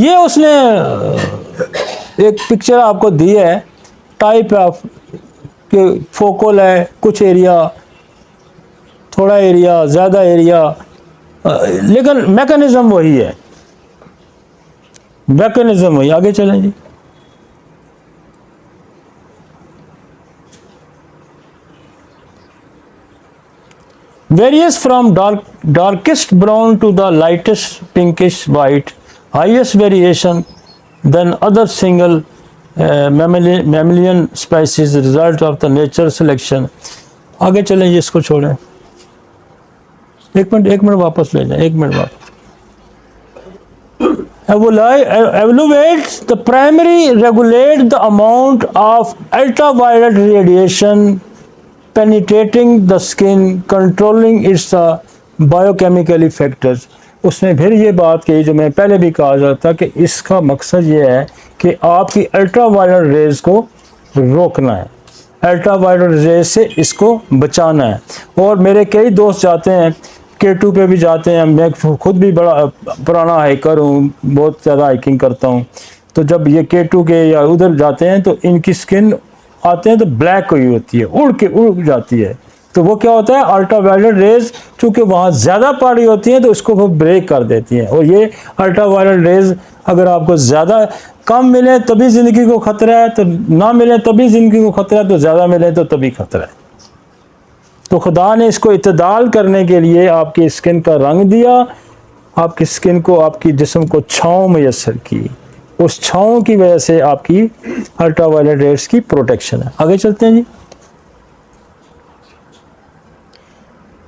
ये उसने एक पिक्चर आपको दी है टाइप ऑफ कि फोकल है, कुछ एरिया, थोड़ा एरिया, ज़्यादा एरिया, लेकिन मैकेनिज्म वही है, मैकेनिज्म वही। आगे चलें जी। Varies from darkest brown to the lightest pinkish white, highest variation than other single mammalian species, result of the nature selection। आगे चलें, इसको छोड़ें, एक मिनट वापस ले जाएं, एक मिनट वापस। Evaluates the primary regulate the amount of ultraviolet radiation penetrating the skin, controlling its biochemical factors। उसने फिर ये बात कही जो मैं पहले भी कहा जाता कि इसका मकसद ये है कि आपकी अल्ट्रावायलेट रेज को रोकना है, अल्ट्रावायलेट रेज से इसको बचाना है। और मेरे कई दोस्त जाते हैं K2 पे भी जाते हैं, मैं खुद भी बड़ा पुराना हाइकर हूँ, बहुत ज़्यादा हाइकिंग करता हूँ। तो जब ये K2 के या उधर जाते हैं तो इनकी स्किन आते हैं तो ब्लैक हुई होती है, उड़ जाती है। तो वो क्या होता है, अल्ट्रावायलेट रेज चूँकि वहाँ ज़्यादा पड़ी होती हैं तो इसको वो ब्रेक कर देती हैं। और ये अल्ट्रावायलेट रेज अगर आपको ज़्यादा कम मिले तभी ज़िंदगी को ख़तरा है, तो ना मिले तभी ज़िंदगी को ख़तरा है, तो ज़्यादा मिले तो तभी ख़तरा है। तो खुदा ने इसको इत्तदाल करने के लिए आपकी स्किन का रंग दिया, आपकी स्किन को, आपकी जिस्म को छाँव मैसर की, उस छाँव की वजह से आपकी अल्ट्रावायलेट रेज की प्रोटेक्शन है। आगे चलते हैं जी।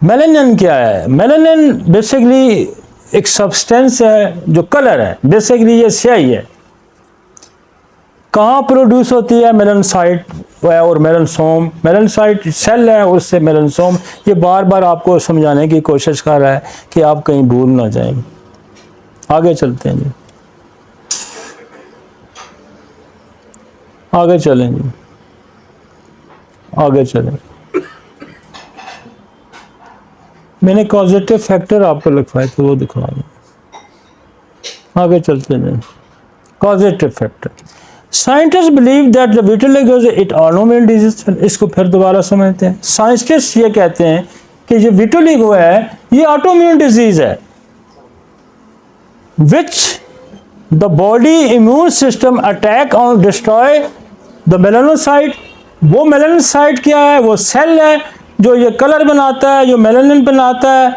मेलानिन क्या है? मेलानिन बेसिकली एक सब्सटेंस है जो कलर है, बेसिकली ये स्याही है। कहाँ प्रोड्यूस होती है? मेलानोसाइट और मेलानोसोम। मेलानोसाइट सेल है, उससे मेलानोसोम। ये बार बार आपको समझाने की कोशिश कर रहा है कि आप कहीं भूल ना जाएं। आगे चलते हैं जी, आगे चलें जी, आगे चलें। मैंने कॉजेटिव फैक्टर आपको लिखवाए तो वो दिखवा दें। आगे चलते हैं। Causative factor, scientist believe that the vitiligo is it autoimmune disease. इसको फिर दोबारा समझते हैं। साइंटिस्ट ये कहते हैं कि जो विटिलिगो है ये ऑटोइम्यून डिजीज है, which the body immune system attack और डिस्ट्रॉय द मेलानोसाइट। वो मेलानोसाइट क्या है? वो सेल है जो ये कलर बनाता है, जो मेलानिन बनाता है,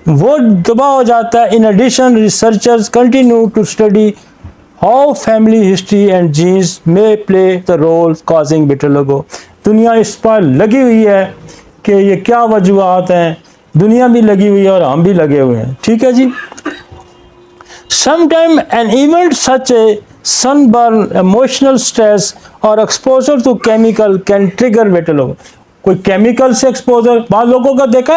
वो तबाह हो जाता है। In addition researchers continue to study how family history and genes may play the role causing vitiligo. दुनिया इस पर लगी हुई है कि ये क्या वजूहत हैं, दुनिया भी लगी हुई है और हम भी लगे हुए हैं। ठीक है जी। Sometime an event such a sunburn, emotional stress or exposure to chemical can trigger vitiligo। कोई केमिकल से एक्सपोजर, बाद लोगों का देखा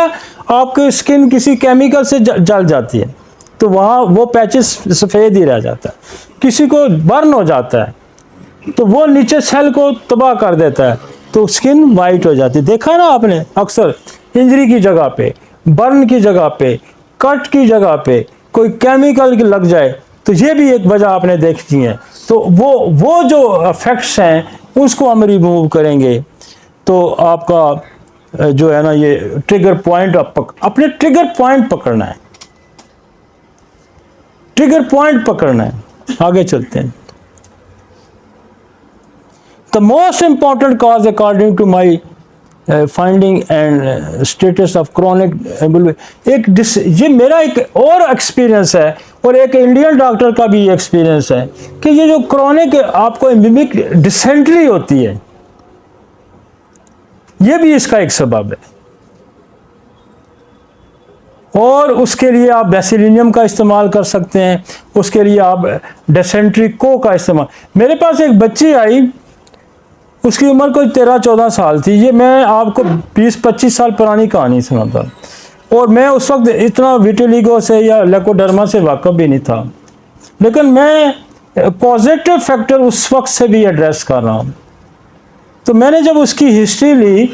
आपकी स्किन किसी केमिकल से जल जाती है तो वहाँ वो पैचेस सफ़ेद ही रह जाता है। किसी को बर्न हो जाता है तो वो नीचे सेल को तबाह कर देता है तो स्किन वाइट हो जाती है। देखा ना आपने, अक्सर इंजरी की जगह पे, बर्न की जगह पे, कट की जगह पे कोई केमिकल लग जाए तो ये भी एक वजह आपने देखी है। तो वो जो इफेक्ट्स हैं उसको हम रिमूव करेंगे तो आपका जो है ना ये ट्रिगर पॉइंट, अपने ट्रिगर पॉइंट पकड़ना है, ट्रिगर पॉइंट पकड़ना है। आगे चलते हैं। The most important cause according to my finding and status of chronic, ये मेरा एक और एक्सपीरियंस है और एक इंडियन डॉक्टर का भी एक्सपीरियंस है कि ये जो क्रॉनिक आपको एमिमिक डिसेंट्री होती है ये भी इसका एक सबब है। और उसके लिए आप बेसिलिनियम का इस्तेमाल कर सकते हैं, उसके लिए आप डिसेंट्री को का इस्तेमाल। मेरे पास एक बच्ची आई, उसकी उम्र कोई 13-14 साल थी। ये मैं आपको 20-25 साल पुरानी कहानी सुनाता और मैं उस वक्त इतना विटिलिगो से या लेकोडर्मा से वाकिफ भी नहीं था, लेकिन मैं पॉजिटिव फैक्टर उस वक्त से भी एड्रेस कर रहा हूँ। तो मैंने जब उसकी हिस्ट्री ली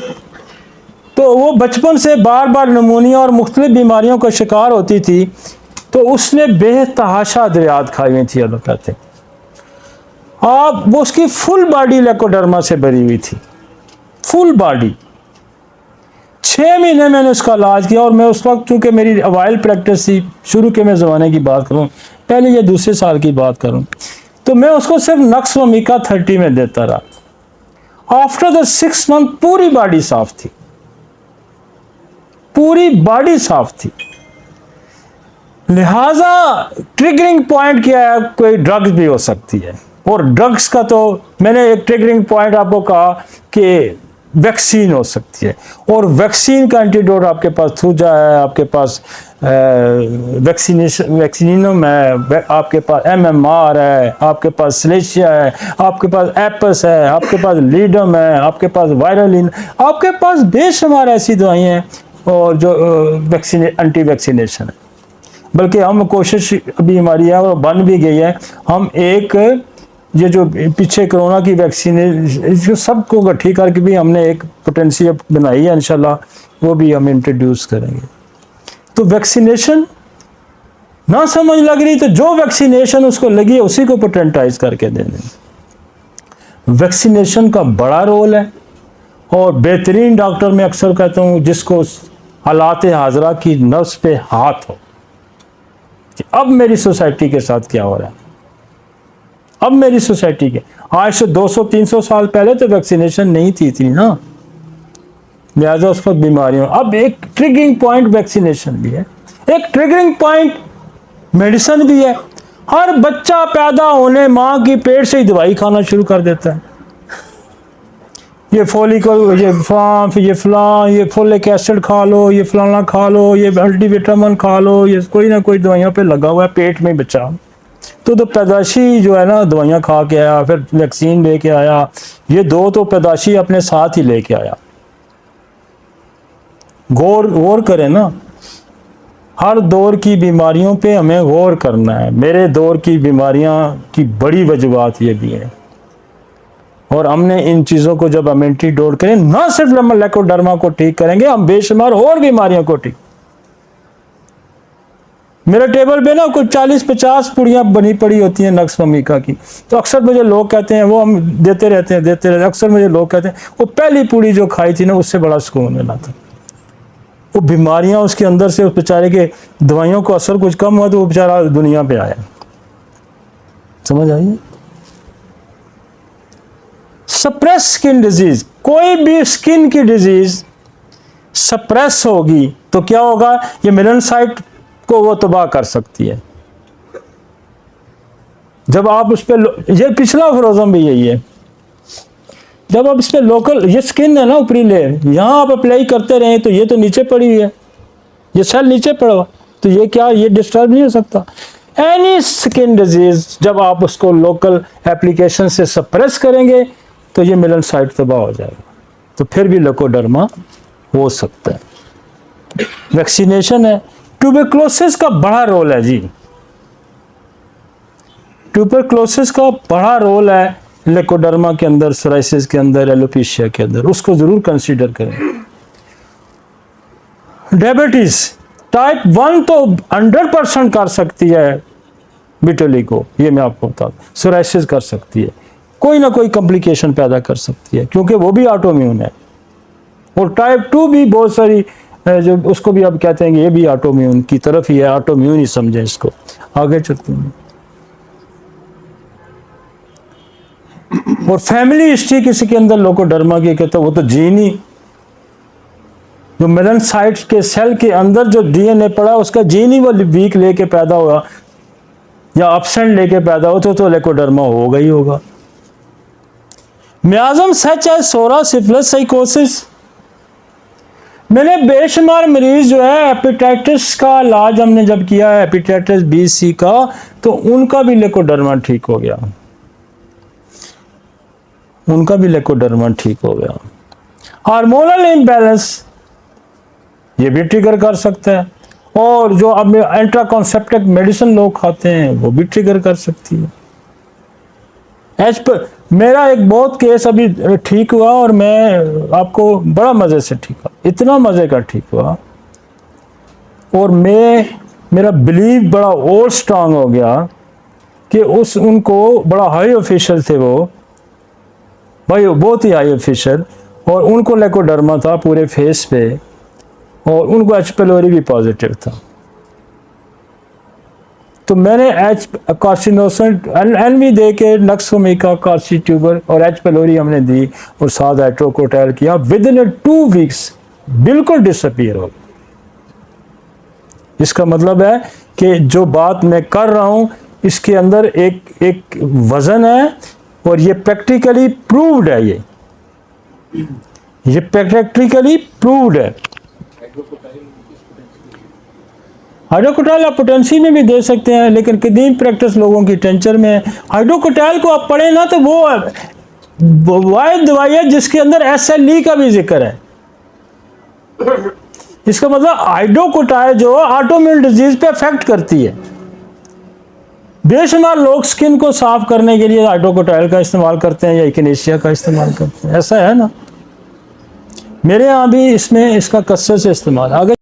तो वो बचपन से बार बार निमोनिया और मुख्तलिफ बीमारियों का शिकार होती थी तो उसने बेतहाशा दरियात खाई हुई थी एलोपैथिक। आप वो उसकी फुल बॉडी लेकोडर्मा से भरी हुई थी, फुल बॉडी। 6 महीने मैंने उसका इलाज किया, और मैं उस वक्त, चूँकि मेरी अवाइल प्रैक्टिस थी, शुरू के मैं ज़माने की बात करूँ, पहले ये दूसरे साल की बात करूँ, तो मैं उसको सिर्फ नक्स वमीका 30 में देता रहा। आफ्टर द 6 मंथ पूरी बॉडी साफ थी, पूरी बॉडी साफ थी। लिहाजा ट्रिगरिंग पॉइंट क्या है, कोई ड्रग्स भी हो सकती है, और ड्रग्स का तो मैंने एक ट्रिगरिंग पॉइंट आपको कहा कि वैक्सीन हो सकती है, और वैक्सीन का एंटीडोट आपके पास थूजा है, आपके पास वैक्सीनम है, आपके पास MMR है, आपके पास स्लेशिया है, आपके पास एपस है, आपके पास लीडम है, आपके पास वायरलिन, आपके पास बेशुमार ऐसी दवाइयाँ हैं और जो एंटी वैक्सीनेशन है। बल्कि हम कोशिश अभी हमारी है और बन भी गई है, हम एक ये जो पीछे कोरोना की वैक्सीन है, इसको सबको इकट्ठी करके भी हमने एक पोटेंशियल बनाई है, इंशाल्लाह वो भी हम इंट्रोड्यूस करेंगे। तो वैक्सीनेशन ना समझ लग रही तो जो वैक्सीनेशन उसको लगी है उसी को पोटेंटाइज करके दे दें। वैक्सीनेशन का बड़ा रोल है, और बेहतरीन डॉक्टर मैं अक्सर कहता हूँ जिसको हालात हाजरा की नफ्स पे हाथ हो कि अब मेरी सोसाइटी के साथ क्या हो रहा है, अब मेरी सोसाइटी के, आज से 200-300 साल पहले तो वैक्सीनेशन नहीं थी इतनी ना, लिहाजा उस पर बीमारियों। अब एक ट्रिगरिंग पॉइंट वैक्सीनेशन भी है, एक ट्रिगरिंग पॉइंट मेडिसिन भी है। हर बच्चा पैदा होने माँ की पेट से ही दवाई खाना शुरू कर देता है, ये फोलिकल, ये फांफ, ये फलां, ये फोलिक एसिड खा लो, ये फलाना खा लो, ये मल्टीविटामिन खा लो, ये कोई ना कोई दवाइयों पे लगा हुआ है पेट में बच्चा। तो पैदाशी जो है ना दवाइयाँ खा के आया, फिर वैक्सीन लेके आया, ये दो तो पैदाशी अपने साथ ही लेके आया। गौर करें ना, हर दौर की बीमारियों पे हमें गौर करना है। मेरे दौर की बीमारियां की बड़ी वजूहात ये भी हैं, और हमने इन चीज़ों को जब हम एंटीडोट करें, ना सिर्फ हम लेकोडर्मा को ठीक करेंगे, हम बेशुमार और बीमारियों को ठीक। मेरे टेबल पे ना कुछ 40-50 पुड़ियाँ बनी पड़ी होती हैं नक्स वमीका की, तो अक्सर मुझे लोग कहते हैं, वो हम देते रहते हैं, अक्सर मुझे लोग कहते हैं वो पहली पुड़ी जो खाई थी ना उससे बड़ा सुकून मिला था। वो बीमारियां उसके अंदर से, उस बेचारे के दवाइयों को असर कुछ कम हुआ तो वो बेचारा दुनिया पे आया। समझ आई? सप्रेस स्किन डिजीज, कोई भी स्किन की डिजीज सप्रेस होगी तो क्या होगा, ये मेलानोसाइट को वो तबाह कर सकती है। जब आप उस पर, ये पिछला फ्रोजन भी यही है, जब आप इस पर लोकल, ये स्किन है ना ऊपरी लेयर, यहाँ आप अप्लाई करते रहे तो ये तो नीचे पड़ी हुई है, ये सेल नीचे पड़ा हुआ, तो ये क्या, ये डिस्टर्ब नहीं हो सकता। एनी स्किन डिजीज जब आप उसको लोकल एप्लीकेशन से सप्रेस करेंगे तो ये मेलानोसाइट तबाह हो जाएगा, तो फिर भी लेकोडर्मा हो सकता है। वैक्सीनेशन है। ट्यूबरक्लोसिस का बड़ा रोल है जी, ट्यूबरक्लोसिस का बड़ा रोल है लेकोडर्मा के अंदर, सोराइसिस के अंदर, एलोपेशिया के अंदर, उसको जरूर कंसीडर करें। डायबिटीज टाइप 1 तो 100% कर सकती है बिटोली को, ये मैं आपको बता दूं। सोराइसिस कर सकती है, कोई ना कोई कॉम्प्लिकेशन पैदा कर सकती है, क्योंकि वो भी ऑटोम्यून है। और टाइप 2 भी बहुत सारी जो उसको भी अब कहते हैं कि ये भी ऑटोम्यून की तरफ ही है, ऑटोम्यून ही समझें इसको। आगे चलते हैं। और फैमिली हिस्ट्री किसी के अंदर लेकोडर्मा की कहता है, वो तो जीन ही, जो मेलानोसाइट्स के सेल के अंदर जो डीएनए पड़ा उसका जीन ही वो वीक लेके पैदा हुआ या एब्सेंट लेके पैदा हो तो लेकोडर्मा होगा ही होगा। मियाज़म सच है, सोरा, सिफिलिस, साइकोसिस, मैंने बेशुमार मरीज जो है हेपेटाइटिस का इलाज हमने जब किया है, हेपेटाइटिस बी सी का, तो उनका भी लेकोडर्मा ठीक हो गया, उनका भी लेकोडर्मा ठीक हो गया। हार्मोनल इम्बैलेंस ये भी ट्रिगर कर सकता है, और जो अब एंट्राकॉन्सेप्टिव मेडिसिन लोग खाते हैं वो भी ट्रिगर कर सकती है। एज पर मेरा एक बहुत केस अभी ठीक हुआ, और मैं आपको बड़ा मज़े से ठीक हुआ, इतना मज़े का ठीक हुआ, और मैं मेरा बिलीव बड़ा और स्ट्रांग हो गया कि उनको बड़ा हाई ऑफिशियल थे वो भाई, बहुत ही हाई ऑफिशियल, और उनको लेकोडर्मा था पूरे फेस पे, और उनको एच पेलोरी भी पॉजिटिव था। तो मैंने एच कार्सिनोसन एनवी दे के नक्सोमिका, कार्सी ट्यूबर और एच पेलोरी हमने दी और साथ हाइड्रोकोटाइल किया। विद इन 2 वीक्स बिल्कुल डिसअपीयर हो। इसका मतलब है कि जो बात मैं कर रहा हूं इसके अंदर एक वजन है, और ये प्रैक्टिकली प्रूव्ड है। ये प्रैक्टिकली प्रूव्ड है। हाइड्रोकोटाइल आप पोटेंसी में भी दे सकते हैं, लेकिन कदीम प्रैक्टिस लोगों की टेंचर में है। हाइड्रोकोटाइल को आप पढ़ें ना तो वो वाहिद दवाई है जिसके अंदर SLE का भी जिक्र है। इसका मतलब हाइड्रोकोटाइल जो ऑटोइम्यून डिजीज पे अफेक्ट करती है। बेशुमार लोग स्किन को साफ करने के लिए हाइड्रोकोटाइल का इस्तेमाल करते हैं या इकिनेशिया का इस्तेमाल करते हैं, ऐसा है ना। मेरे यहाँ भी इसमें इसका कसरत से इस्तेमाल। आगे